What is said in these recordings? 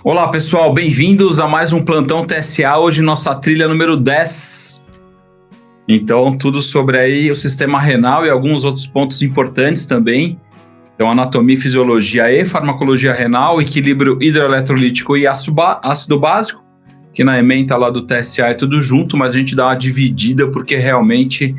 Olá, pessoal, bem-vindos a mais um Plantão TSA, hoje nossa trilha número 10. Então, tudo sobre aí o sistema renal e alguns outros pontos importantes também. Então, anatomia, fisiologia e farmacologia renal, equilíbrio hidroeletrolítico e ácido básico, que na ementa lá do TSA é tudo junto, mas a gente dá uma dividida porque realmente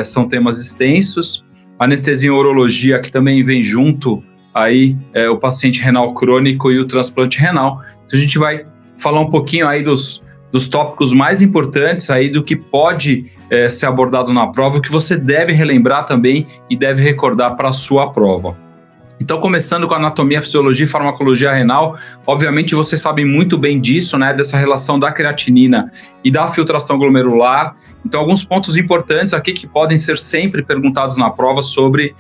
são temas extensos. Anestesia e urologia, que também vem junto aí o paciente renal crônico e o transplante renal. Então a gente vai falar um pouquinho aí dos tópicos mais importantes aí do que pode ser abordado na prova, o que você deve relembrar também e deve recordar para a sua prova. Então, começando com anatomia, fisiologia e farmacologia renal, obviamente vocês sabem muito bem disso, né, dessa relação da creatinina e da filtração glomerular. Então, alguns pontos importantes aqui que podem ser sempre perguntados na prova sobre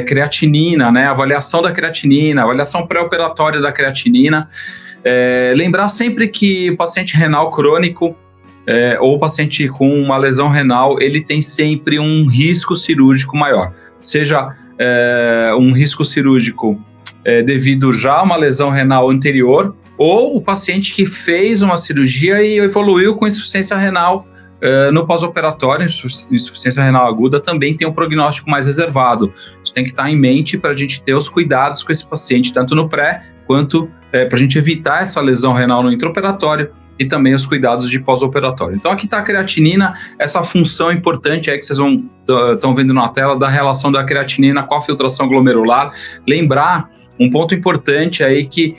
creatinina, né, avaliação da creatinina, avaliação pré-operatória da creatinina. Lembrar sempre que o paciente renal crônico ou o paciente com uma lesão renal, ele tem sempre um risco cirúrgico maior, seja um risco cirúrgico devido já a uma lesão renal anterior, ou o paciente que fez uma cirurgia e evoluiu com insuficiência renal no pós-operatório, insuficiência renal aguda, também tem um prognóstico mais reservado. Isso tem que estar em mente para a gente ter os cuidados com esse paciente, tanto no pré, quanto para a gente evitar essa lesão renal no intraoperatório, e também os cuidados de pós-operatório. Então aqui está a creatinina, essa função importante aí que vocês estão vendo na tela da relação da creatinina com a filtração glomerular. Lembrar um ponto importante aí que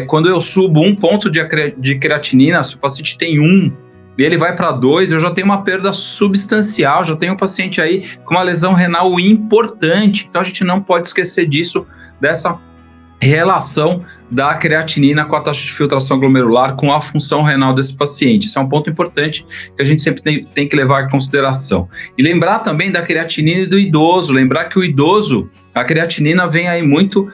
quando eu subo um ponto de creatinina, se o paciente tem 1 e ele vai para 2, eu já tenho uma perda substancial, já tenho um paciente aí com uma lesão renal importante. Então a gente não pode esquecer disso, dessa relação da creatinina com a taxa de filtração glomerular com a função renal desse paciente. Isso é um ponto importante que a gente sempre tem que levar em consideração. E lembrar também da creatinina e do idoso, lembrar que o idoso, a creatinina vem aí muito,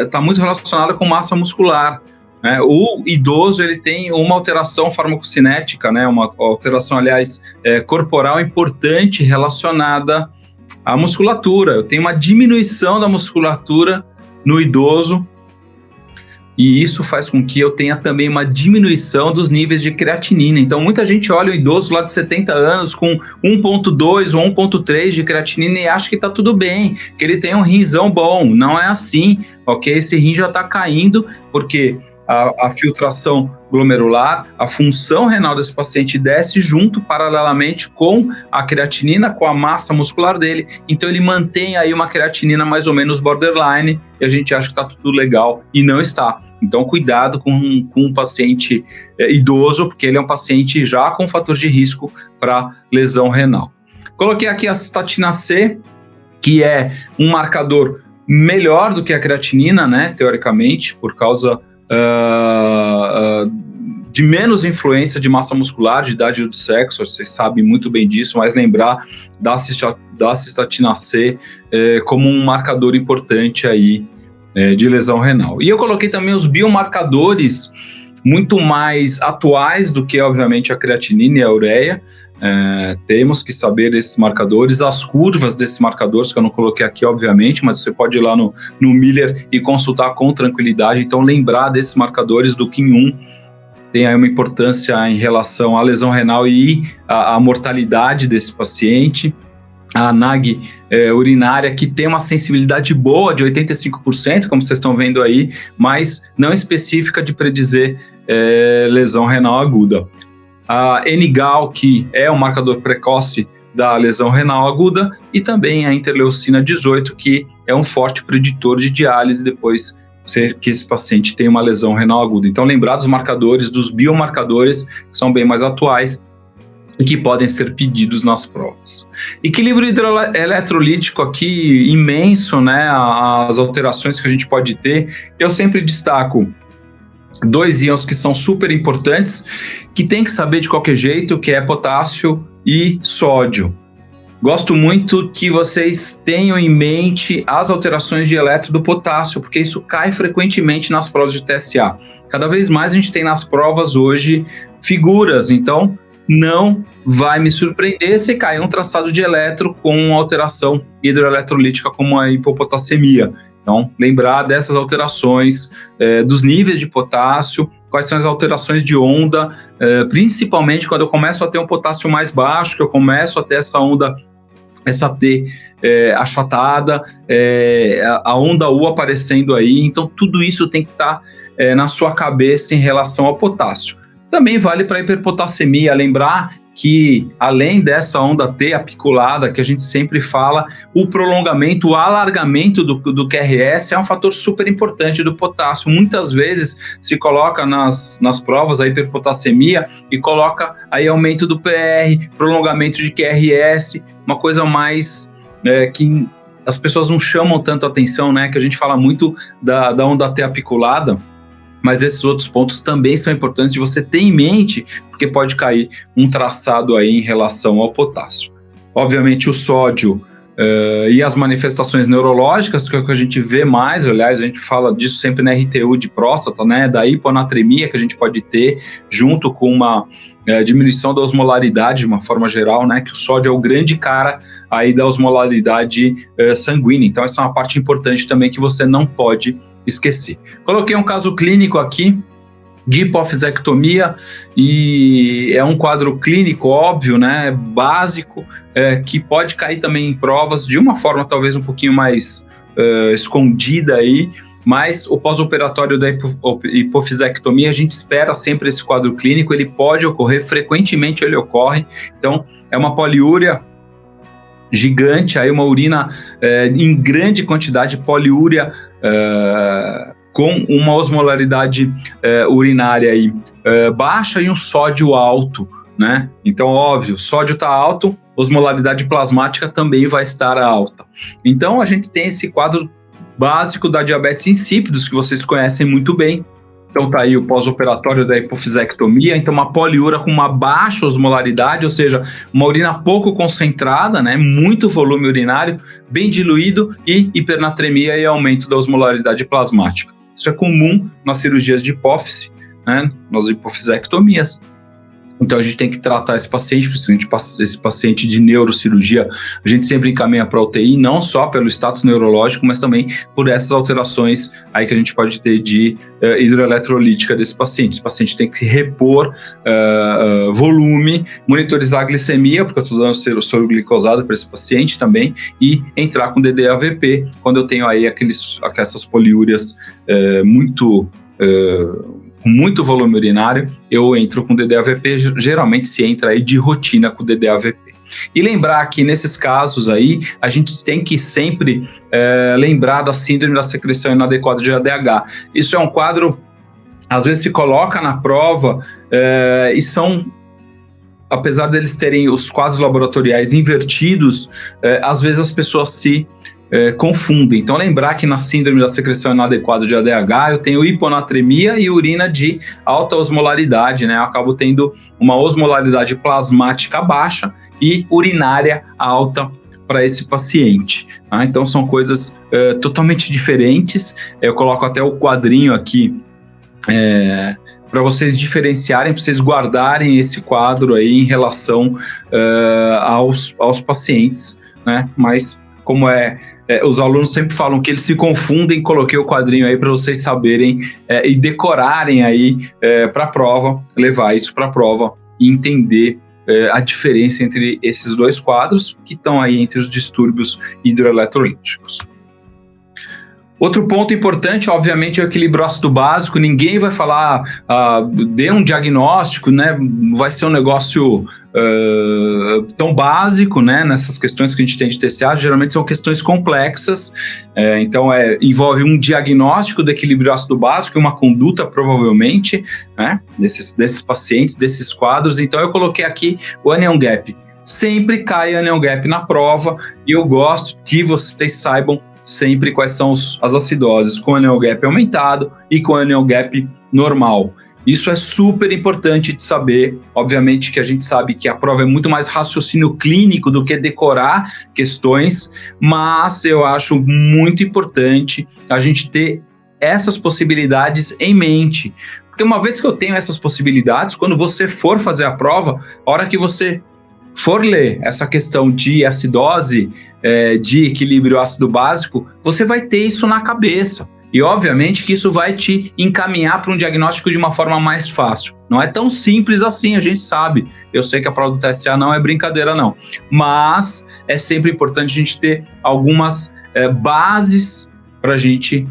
está muito relacionada com massa muscular, né? O idoso, ele tem uma alteração farmacocinética, né? Uma alteração, aliás, corporal importante relacionada à musculatura. Eu tenho uma diminuição da musculatura no idoso, e isso faz com que eu tenha também uma diminuição dos níveis de creatinina. Então, muita gente olha o idoso lá de 70 anos com 1,2 ou 1,3 de creatinina e acha que está tudo bem, que ele tem um rinzão bom. Não é assim, ok? Esse rim já está caindo, porque a filtração glomerular, a função renal desse paciente desce junto, paralelamente com a creatinina, com a massa muscular dele. Então ele mantém aí uma creatinina mais ou menos borderline, e a gente acha que está tudo legal, e não está. Então cuidado com um paciente idoso, porque ele é um paciente já com fator de risco para lesão renal. Coloquei aqui a cistatina C, que é um marcador melhor do que a creatinina, né, teoricamente, por causa de menos influência de massa muscular, de idade do sexo, vocês sabem muito bem disso, mas lembrar da cistatina C como um marcador importante aí de lesão renal. E eu coloquei também os biomarcadores muito mais atuais do que, obviamente, a creatinina e a ureia. Temos que saber esses marcadores, as curvas desses marcadores, que eu não coloquei aqui, obviamente, mas você pode ir lá no Miller e consultar com tranquilidade. Então, lembrar desses marcadores do KIM-1 tem aí uma importância em relação à lesão renal e à mortalidade desse paciente. A ANAG urinária, que tem uma sensibilidade boa de 85%, como vocês estão vendo aí, mas não específica de predizer lesão renal aguda. A NGAL, que é um marcador precoce da lesão renal aguda, e também a interleucina 18, que é um forte preditor de diálise depois que esse paciente tem uma lesão renal aguda. Então, lembrar dos marcadores, dos biomarcadores, que são bem mais atuais e que podem ser pedidos nas provas. Equilíbrio hidroeletrolítico aqui imenso, né? As alterações que a gente pode ter. Eu sempre destaco 2 íons que são super importantes, que tem que saber de qualquer jeito, que é potássio e sódio. Gosto muito que vocês tenham em mente as alterações de elétron do potássio, porque isso cai frequentemente nas provas de TSA. Cada vez mais a gente tem nas provas hoje figuras, então não vai me surpreender se cair um traçado de elétron com alteração hidroeletrolítica como a hipopotassemia. Então, lembrar dessas alterações, dos níveis de potássio, quais são as alterações de onda, principalmente quando eu começo a ter um potássio mais baixo, que eu começo a ter essa onda, essa T achatada, a onda U aparecendo aí. Então, tudo isso tem que estar na sua cabeça em relação ao potássio. Também vale para a hiperpotassemia, lembrar que, além dessa onda T apiculada, que a gente sempre fala, o prolongamento, o alargamento do QRS é um fator super importante do potássio. Muitas vezes se coloca nas provas a hiperpotassemia e coloca aí aumento do PR, prolongamento de QRS, uma coisa mais que as pessoas não chamam tanto atenção, né? Que a gente fala muito da onda T apiculada, mas esses outros pontos também são importantes de você ter em mente, porque pode cair um traçado aí em relação ao potássio. Obviamente o sódio e as manifestações neurológicas, que é o que a gente vê mais, aliás, a gente fala disso sempre na RTU de próstata, né, da hiponatremia que a gente pode ter, junto com uma diminuição da osmolaridade de uma forma geral, né, que o sódio é o grande cara aí da osmolaridade sanguínea. Então essa é uma parte importante também que você não pode esquecer. Coloquei um caso clínico aqui de hipofisectomia e é um quadro clínico óbvio, né, básico, que pode cair também em provas de uma forma talvez um pouquinho mais escondida aí, mas o pós-operatório da hipofisectomia, a gente espera sempre esse quadro clínico, ele pode ocorrer, frequentemente ele ocorre, então é uma poliúria gigante, aí uma urina em grande quantidade, poliúria com uma osmolaridade urinária aí, baixa e um sódio alto, né? Então, óbvio, sódio está alto, osmolaridade plasmática também vai estar alta. Então, a gente tem esse quadro básico da diabetes insípidos, que vocês conhecem muito bem. Então tá aí o pós-operatório da hipofisectomia, então uma poliúria com uma baixa osmolaridade, ou seja, uma urina pouco concentrada, né, muito volume urinário, bem diluído, e hipernatremia e aumento da osmolaridade plasmática. Isso é comum nas cirurgias de hipófise, né, nas hipofisectomias. Então a gente tem que tratar esse paciente, principalmente esse paciente de neurocirurgia, a gente sempre encaminha para a UTI, não só pelo status neurológico, mas também por essas alterações aí que a gente pode ter de hidroeletrolítica desse paciente. Esse paciente tem que repor volume, monitorizar a glicemia, porque eu estou dando soro glicosado para esse paciente também, e entrar com DDAVP, quando eu tenho aí essas poliúrias com muito volume urinário, eu entro com DDAVP, geralmente se entra aí de rotina com DDAVP. E lembrar que nesses casos aí, a gente tem que sempre lembrar da síndrome da secreção inadequada de ADH. Isso é um quadro, às vezes se coloca na prova e são, apesar deles terem os quadros laboratoriais invertidos, às vezes as pessoas se confundem. Então, lembrar que na síndrome da secreção inadequada de ADH, eu tenho hiponatremia e urina de alta osmolaridade, né? Eu acabo tendo uma osmolaridade plasmática baixa e urinária alta para esse paciente. Tá? Então, são coisas totalmente diferentes. Eu coloco até o quadrinho aqui para vocês diferenciarem, para vocês guardarem esse quadro aí em relação aos pacientes, né? Mas, como os alunos sempre falam que eles se confundem, coloquei o quadrinho aí para vocês saberem e decorarem aí para a prova, levar isso para a prova e entender a diferença entre esses dois quadros que estão aí entre os distúrbios hidroeletrolíticos. Outro ponto importante, obviamente, é o equilíbrio ácido básico. Ninguém vai falar, dê um diagnóstico, né? Vai ser um negócio tão básico, né? Nessas questões que a gente tem de TCA, geralmente são questões complexas. Então, envolve um diagnóstico do equilíbrio ácido básico e uma conduta, provavelmente, né? Desses pacientes, desses quadros. Então, eu coloquei aqui o anion gap. Sempre cai anion gap na prova e eu gosto que vocês saibam sempre quais são as acidoses com anion gap aumentado e com anion gap normal. Isso é super importante de saber. Obviamente que a gente sabe que a prova é muito mais raciocínio clínico do que decorar questões, mas eu acho muito importante a gente ter essas possibilidades em mente. Porque uma vez que eu tenho essas possibilidades, quando você for fazer a prova, a hora que você for ler essa questão de acidose, de equilíbrio ácido básico, você vai ter isso na cabeça. E, obviamente, que isso vai te encaminhar para um diagnóstico de uma forma mais fácil. Não é tão simples assim, a gente sabe. Eu sei que a prova do TSA não é brincadeira, não. Mas é sempre importante a gente ter algumas bases para a gente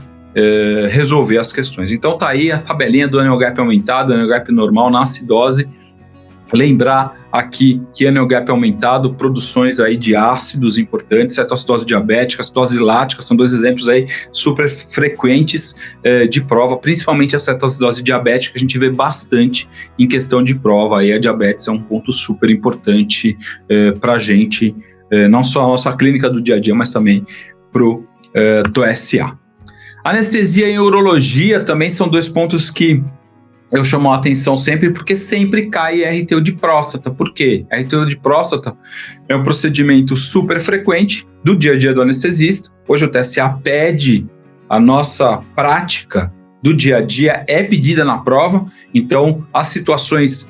resolver as questões. Então, tá aí a tabelinha do NeoGAP aumentado, NeoGAP normal na acidose. Lembrar aqui que NeoGAP aumentado, produções aí de ácidos importantes, cetoacidose diabética, acidose lática, são 2 exemplos aí super frequentes de prova, principalmente a cetoacidose diabética, a gente vê bastante em questão de prova, aí a diabetes é um ponto super importante para a gente, não só a nossa clínica do dia a dia, mas também para o TSA. Anestesia e urologia também são 2 pontos que eu chamo a atenção sempre, porque sempre cai RTU de próstata. Por quê? RTU de próstata é um procedimento super frequente do dia a dia do anestesista. Hoje o TSA pede, a nossa prática do dia a dia é pedida na prova, então as situações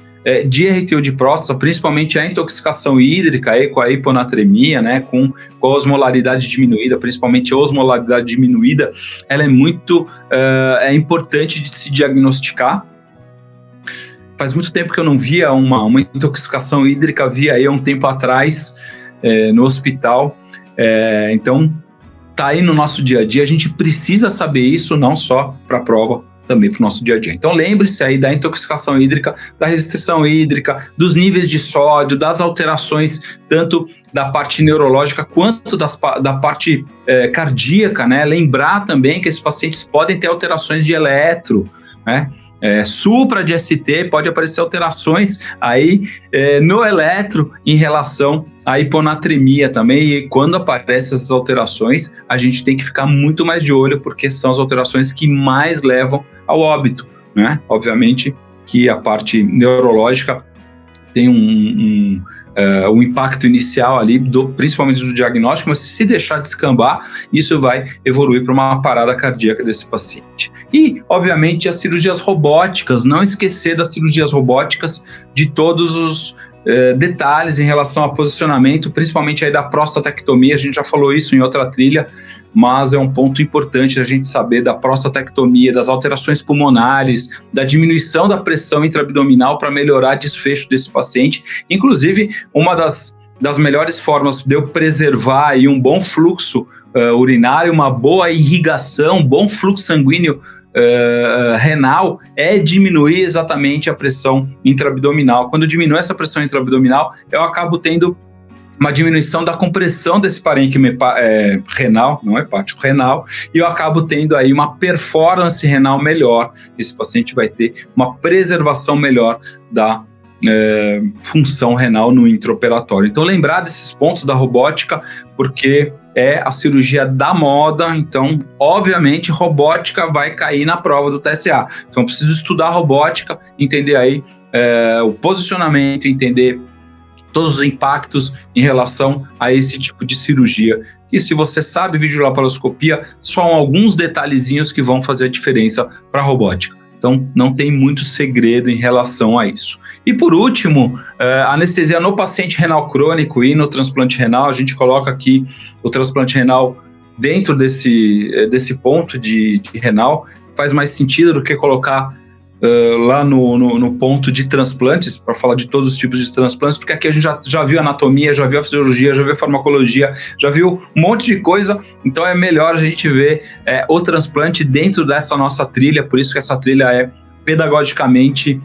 de RTU de próstata, principalmente a intoxicação hídrica, aí, com a hiponatremia, né, com a osmolaridade diminuída, principalmente a osmolaridade diminuída, ela é muito importante de se diagnosticar. Faz muito tempo que eu não via uma intoxicação hídrica, via aí há um tempo atrás no hospital. Então, tá aí no nosso dia a dia, a gente precisa saber isso, não só para a prova, também para o nosso dia a dia. Então, lembre-se aí da intoxicação hídrica, da restrição hídrica, dos níveis de sódio, das alterações, tanto da parte neurológica quanto da parte cardíaca, né? Lembrar também que esses pacientes podem ter alterações de eletro, né? Supra de ST, pode aparecer alterações aí no eletro em relação à hiponatremia também, e quando aparecem essas alterações, a gente tem que ficar muito mais de olho, porque são as alterações que mais levam ao óbito, né? Obviamente que a parte neurológica tem um impacto inicial ali, principalmente do diagnóstico, mas se deixar descambar, isso vai evoluir para uma parada cardíaca desse paciente. E, obviamente, as cirurgias robóticas, não esquecer das cirurgias robóticas, de todos os detalhes em relação ao posicionamento, principalmente aí da prostatectomia, a gente já falou isso em outra trilha, mas é um ponto importante a gente saber da prostatectomia, das alterações pulmonares, da diminuição da pressão intraabdominal para melhorar o desfecho desse paciente. Inclusive, uma das melhores formas de eu preservar aí um bom fluxo urinário, uma boa irrigação, bom fluxo sanguíneo renal, é diminuir exatamente a pressão intraabdominal. Quando diminui essa pressão intraabdominal, eu acabo tendo uma diminuição da compressão desse parênquima renal, não hepático, renal, e eu acabo tendo aí uma performance renal melhor. Esse paciente vai ter uma preservação melhor da função renal no intraoperatório. Então, lembrar desses pontos da robótica, porque é a cirurgia da moda, então, obviamente, robótica vai cair na prova do TSA. Então, eu preciso estudar robótica, entender aí o posicionamento, entender todos os impactos em relação a esse tipo de cirurgia. E se você sabe videolaparoscopia, são alguns detalhezinhos que vão fazer a diferença para a robótica. Então, não tem muito segredo em relação a isso. E por último, anestesia no paciente renal crônico e no transplante renal, a gente coloca aqui o transplante renal dentro desse ponto de renal, faz mais sentido do que colocar lá no ponto de transplantes, para falar de todos os tipos de transplantes, porque aqui a gente já viu anatomia, já viu a fisiologia, já viu a farmacologia, já viu um monte de coisa, então é melhor a gente ver o transplante dentro dessa nossa trilha, por isso que essa trilha é pedagogicamente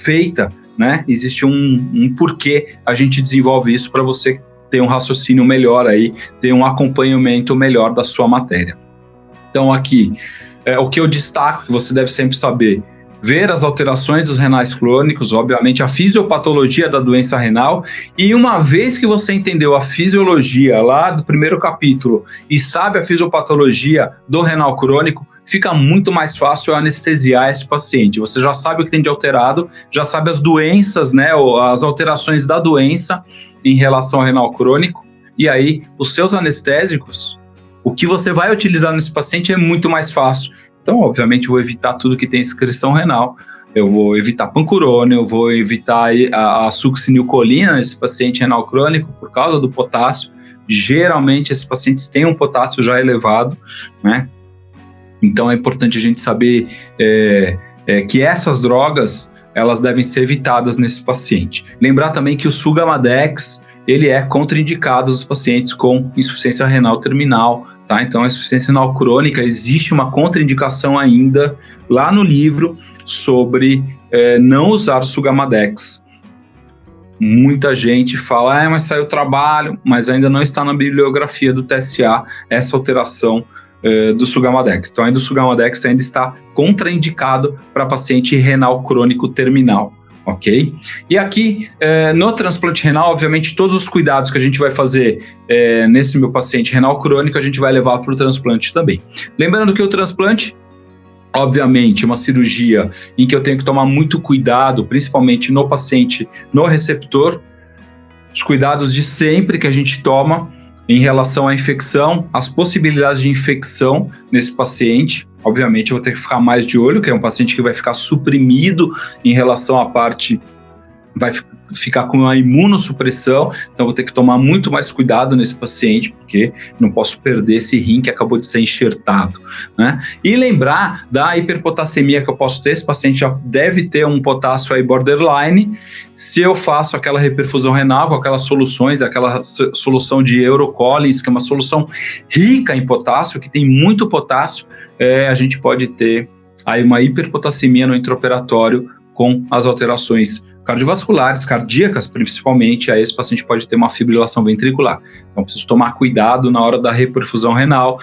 feita, né? Existe um porquê a gente desenvolve isso para você ter um raciocínio melhor aí, ter um acompanhamento melhor da sua matéria. Então aqui, o que eu destaco, que você deve sempre saber, ver as alterações dos renais crônicos, obviamente a fisiopatologia da doença renal, e uma vez que você entendeu a fisiologia lá do primeiro capítulo e sabe a fisiopatologia do renal crônico, fica muito mais fácil anestesiar esse paciente. Você já sabe o que tem de alterado, já sabe as doenças, né, as alterações da doença em relação ao renal crônico, e aí os seus anestésicos, o que você vai utilizar nesse paciente é muito mais fácil. Então, obviamente, vou evitar tudo que tem excreção renal, eu vou evitar pancurônio, eu vou evitar a succinilcolina nesse paciente renal crônico por causa do potássio. Geralmente esses pacientes têm um potássio já elevado, né? Então é importante a gente saber que essas drogas, elas devem ser evitadas nesse paciente. Lembrar também que o Sugammadex, ele é contraindicado nos pacientes com insuficiência renal terminal, tá? Então a insuficiência renal crônica, existe uma contraindicação ainda lá no livro sobre não usar Sugammadex. Muita gente fala, mas saiu trabalho, mas ainda não está na bibliografia do TSA essa alteração do Sugammadex. Então, ainda o Sugammadex ainda está contraindicado para paciente renal crônico terminal, ok? E aqui, no transplante renal, obviamente, todos os cuidados que a gente vai fazer nesse meu paciente renal crônico, a gente vai levar para o transplante também. Lembrando que o transplante, obviamente, uma cirurgia em que eu tenho que tomar muito cuidado, principalmente no paciente, no receptor, os cuidados de sempre que a gente toma em relação à infecção, as possibilidades de infecção nesse paciente. Obviamente, eu vou ter que ficar mais de olho, que é um paciente que vai ficar suprimido em relação à parte, vai ficar com uma imunossupressão, então vou ter que tomar muito mais cuidado nesse paciente, porque não posso perder esse rim que acabou de ser enxertado, né? E lembrar da hiperpotassemia que eu posso ter, esse paciente já deve ter um potássio aí borderline, se eu faço aquela reperfusão renal com aquelas soluções, aquela solução de Eurocolins, que é uma solução rica em potássio, que tem muito potássio, a gente pode ter aí uma hiperpotassemia no intraoperatório com as alterações cardiovasculares, cardíacas principalmente, aí esse paciente pode ter uma fibrilação ventricular. Então, preciso tomar cuidado na hora da reperfusão renal,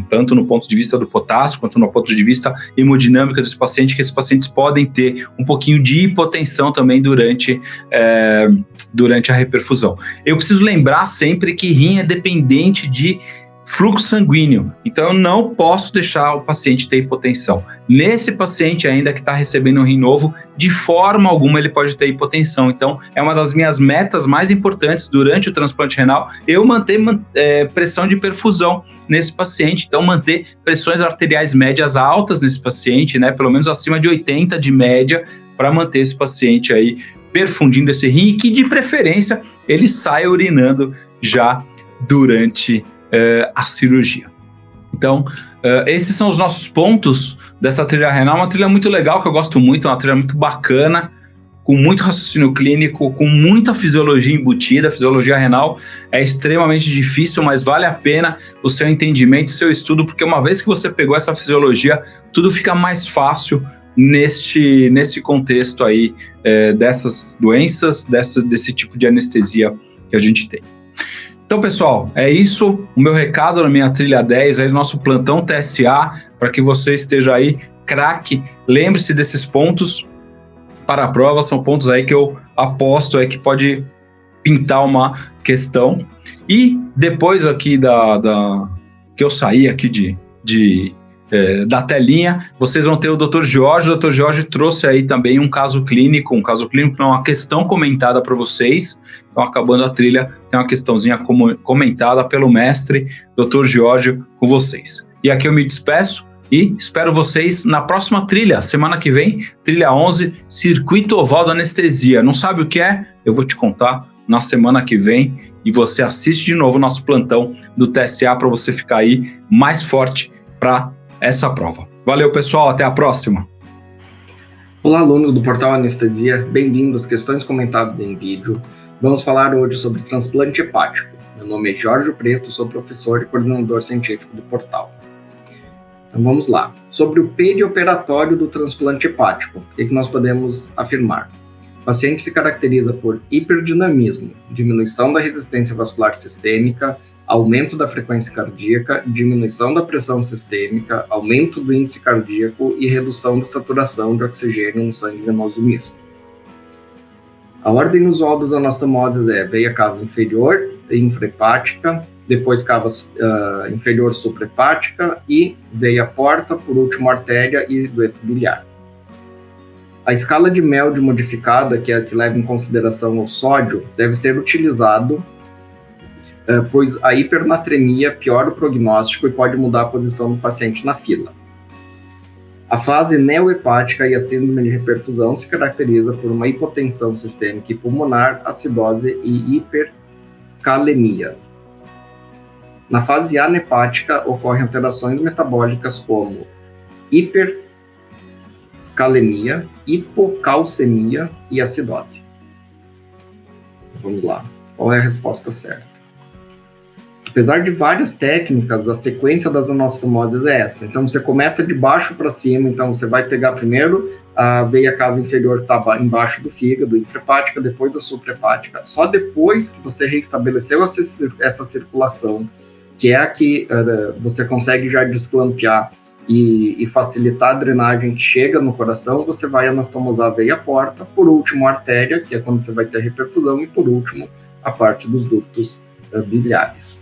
tanto no ponto de vista do potássio, quanto no ponto de vista hemodinâmica desse paciente, que esses pacientes podem ter um pouquinho de hipotensão também durante a reperfusão. Eu preciso lembrar sempre que rim é dependente de fluxo sanguíneo, então eu não posso deixar o paciente ter hipotensão. Nesse paciente ainda que está recebendo um rim novo, de forma alguma ele pode ter hipotensão. Então é uma das minhas metas mais importantes durante o transplante renal, eu manter pressão de perfusão nesse paciente, então manter pressões arteriais médias altas nesse paciente, né, pelo menos acima de 80 de média, para manter esse paciente aí perfundindo esse rim, e que de preferência ele saia urinando já durante a cirurgia. Então, esses são os nossos pontos dessa trilha renal, uma trilha muito legal, que eu gosto muito, uma trilha muito bacana, com muito raciocínio clínico, com muita fisiologia embutida. A fisiologia renal é extremamente difícil, mas vale a pena o seu entendimento, o seu estudo, porque uma vez que você pegou essa fisiologia, tudo fica mais fácil nesse contexto aí dessas doenças, desse tipo de anestesia que a gente tem. Então, pessoal, é isso, o meu recado na minha trilha 10, aí, nosso plantão TSA, para que você esteja aí, craque. Lembre-se desses pontos para a prova, são pontos aí que eu aposto aí que pode pintar uma questão. E depois aqui que eu saí aqui da telinha, vocês vão ter o Dr. Jorge. O Dr. Jorge trouxe aí também um caso clínico não, uma questão comentada para vocês. Então, acabando a trilha, tem uma questãozinha comentada pelo mestre Dr. Jorge com vocês. E aqui eu me despeço e espero vocês na próxima trilha, semana que vem, trilha 11, circuito oval da anestesia. Não sabe o que é? Eu vou te contar na semana que vem, e você assiste de novo o nosso plantão do TSA para você ficar aí mais forte para essa prova. Valeu, pessoal, até a próxima. Olá, alunos do Portal Anestesia, bem-vindos às questões comentadas em vídeo. Vamos falar hoje sobre transplante hepático. Meu nome é Jorge Preto, sou professor e coordenador científico do portal. Então vamos lá. Sobre o perioperatório do transplante hepático, o que nós podemos afirmar? O paciente se caracteriza por hiperdinamismo, diminuição da resistência vascular sistêmica, aumento da frequência cardíaca, diminuição da pressão sistêmica, aumento do índice cardíaco e redução da saturação de oxigênio no sangue venoso misto. A ordem usual das anastomoses é veia cava inferior, infrahepática, depois cava inferior suprahepática e veia porta, por último artéria e dueto biliar. A escala de Melde modificada, que é a que leva em consideração o sódio, deve ser utilizado, pois a hipernatremia piora o prognóstico e pode mudar a posição do paciente na fila. A fase neohepática e a síndrome de hiperfusão se caracteriza por uma hipotensão sistêmica e pulmonar, acidose e hipercalemia. Na fase anhepática ocorrem alterações metabólicas como hipercalemia, hipocalcemia e acidose. Vamos lá, qual é a resposta certa? Apesar de várias técnicas, a sequência das anastomoses é essa. Então, você começa de baixo para cima. Então, você vai pegar primeiro a veia cava inferior que está embaixo do fígado, infrahepática, depois a suprahepática. Só depois que você reestabeleceu essa circulação, que é a que você consegue já desclampear e facilitar a drenagem que chega no coração, você vai anastomosar a veia porta, por último a artéria, que é quando você vai ter a reperfusão, e por último a parte dos ductos biliares.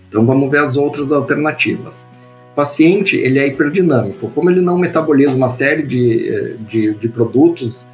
Então, vamos ver as outras alternativas. O paciente, ele é hiperdinâmico. Como ele não metaboliza uma série de produtos,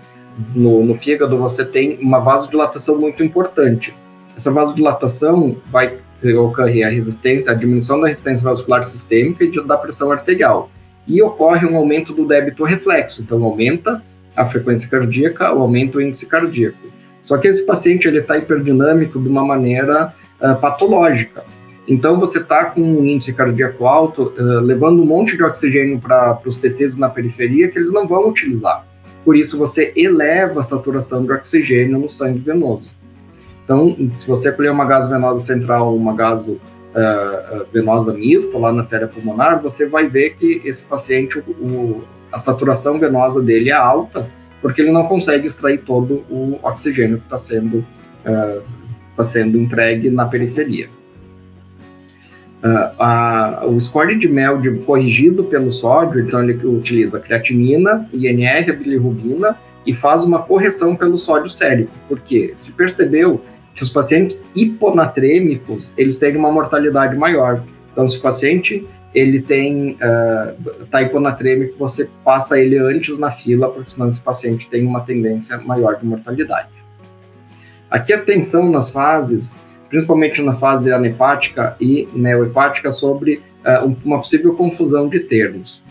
no fígado você tem uma vasodilatação muito importante. Essa vasodilatação vai ocorrer a diminuição da resistência vascular sistêmica e da pressão arterial. E ocorre um aumento do débito reflexo. Então, aumenta a frequência cardíaca, aumenta o índice cardíaco. Só que esse paciente está hiperdinâmico de uma maneira patológica. Então, você está com um índice cardíaco alto, levando um monte de oxigênio para os tecidos na periferia que eles não vão utilizar. Por isso, você eleva a saturação de oxigênio no sangue venoso. Então, se você colher uma gasovenosa central ou uma gasovenosa mista lá na artéria pulmonar, você vai ver que esse paciente, a saturação venosa dele é alta, porque ele não consegue extrair todo o oxigênio que está sendo entregue na periferia. O score de MELD corrigido pelo sódio, então ele utiliza creatinina, INR, a bilirrubina e faz uma correção pelo sódio sérico, porque se percebeu que os pacientes hiponatrêmicos, eles têm uma mortalidade maior. Então, se o paciente ele está hiponatrêmico, você passa ele antes na fila, porque senão esse paciente tem uma tendência maior de mortalidade. Aqui a atenção nas fases, principalmente na fase anhepática e neohepática, sobre uma possível confusão de termos.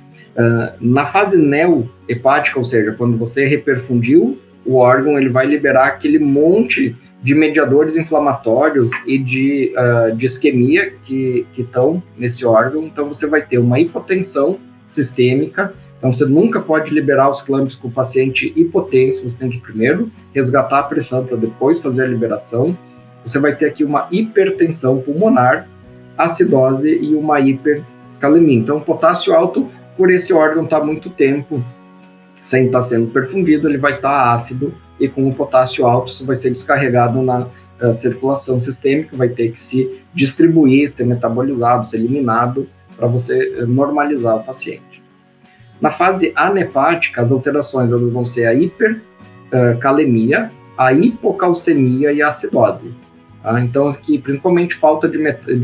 Na fase neohepática, ou seja, quando você reperfundiu o órgão, ele vai liberar aquele monte de mediadores inflamatórios e de isquemia que estão nesse órgão. Então, você vai ter uma hipotensão sistêmica. Então, você nunca pode liberar os clamps com o paciente hipotenso. Você tem que primeiro resgatar a pressão para depois fazer a liberação. Você vai ter aqui uma hipertensão pulmonar, acidose e uma hipercalemia. Então, potássio alto, por esse órgão estar muito tempo sem estar sendo perfundido, ele vai estar ácido, e com o potássio alto isso vai ser descarregado na circulação sistêmica, vai ter que se distribuir, ser metabolizado, ser eliminado, para você normalizar o paciente. Na fase anhepática, as alterações elas vão ser a hipercalemia, a hipocalcemia e a acidose. Então, aqui, principalmente falta de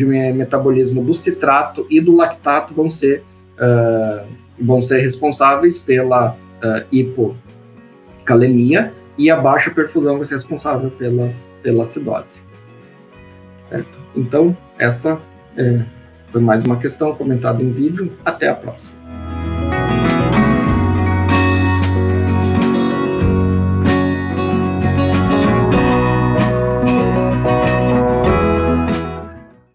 metabolismo do citrato e do lactato vão ser responsáveis pela hipocalemia, e a baixa perfusão vai ser responsável pela acidose. Certo? Então, essa foi mais uma questão comentada em vídeo. Até a próxima.